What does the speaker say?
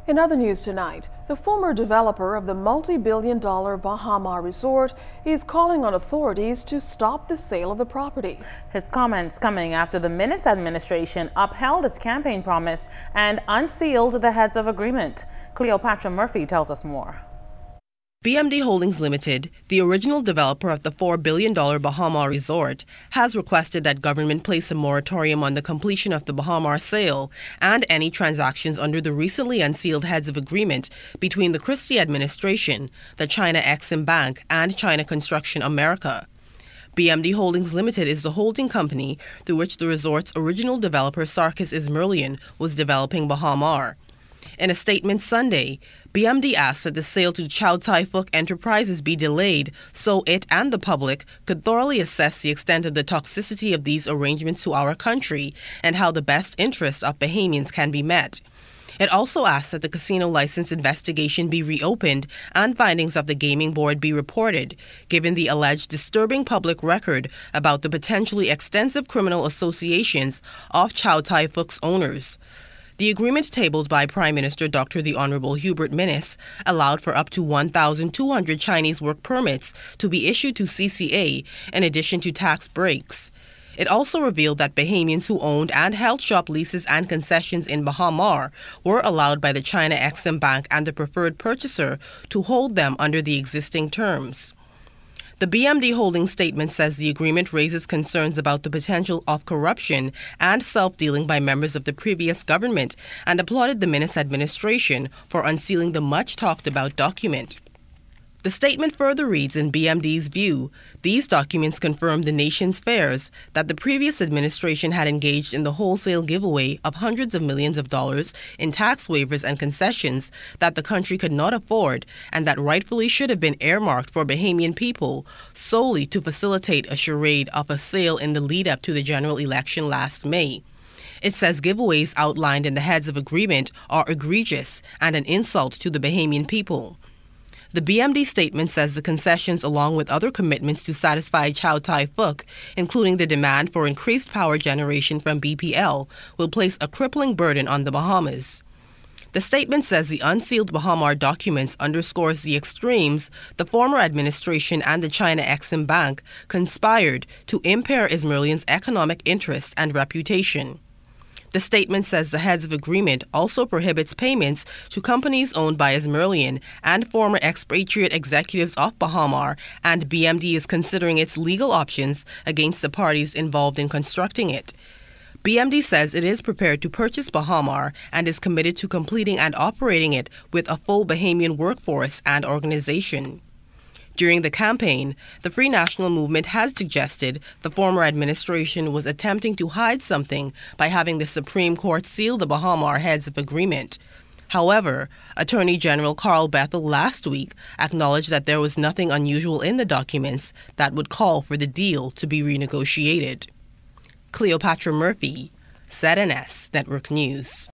In other news tonight, the former developer of the multi-billion-dollar Baha resort is calling on authorities to stop the sale of the property. His comments coming after the Minnis administration upheld its campaign promise and unsealed the heads of agreement. Cleopatra Murphy tells us more. BMD Holdings Limited, the original developer of the $4 billion Baha resort, has requested that government place a moratorium on the completion of the Baha sale and any transactions under the recently unsealed heads of agreement between the Christie administration, the China Exim Bank, and China Construction America. BMD Holdings Limited is the holding company through which the resort's original developer Sarkis Ismailian was developing Baha. In a statement Sunday, BMD asked that the sale to Chow Tai Fook Enterprises be delayed so it and the public could thoroughly assess the extent of the toxicity of these arrangements to our country and how the best interests of Bahamians can be met. It also asked that the casino license investigation be reopened and findings of the gaming board be reported, given the alleged disturbing public record about the potentially extensive criminal associations of Chow Tai Fook's owners. The agreement tabled by Prime Minister Dr. the Honorable Hubert Minnis allowed for up to 1,200 Chinese work permits to be issued to CCA in addition to tax breaks. It also revealed that Bahamians who owned and held shop leases and concessions in Baha were allowed by the China Exim Bank and the preferred purchaser to hold them under the existing terms. The BMD Holdings statement says the agreement raises concerns about the potential of corruption and self-dealing by members of the previous government and applauded the Minnis administration for unsealing the much-talked-about document. The statement further reads, in BMD's view, these documents confirm the nation's fears that the previous administration had engaged in the wholesale giveaway of hundreds of millions of dollars in tax waivers and concessions that the country could not afford and that rightfully should have been earmarked for Bahamian people solely to facilitate a charade of a sale in the lead-up to the general election last May. It says giveaways outlined in the heads of agreement are egregious and an insult to the Bahamian people. The BMD statement says the concessions, along with other commitments to satisfy Chow Tai Fook, including the demand for increased power generation from BPL, will place a crippling burden on the Bahamas. The statement says the unsealed Baha documents underscores the extremes the former administration and the China Exim Bank conspired to impair Ismailian's economic interest and reputation. The statement says the heads of agreement also prohibits payments to companies owned by Ismailian and former expatriate executives of Baha, and BMD is considering its legal options against the parties involved in constructing it. BMD says it is prepared to purchase Baha and is committed to completing and operating it with a full Bahamian workforce and organization. During the campaign, the Free National Movement has suggested the former administration was attempting to hide something by having the Supreme Court seal the Baha heads of agreement. However, Attorney General Carl Bethel last week acknowledged that there was nothing unusual in the documents that would call for the deal to be renegotiated. Cleopatra Murphy, ZNS Network News.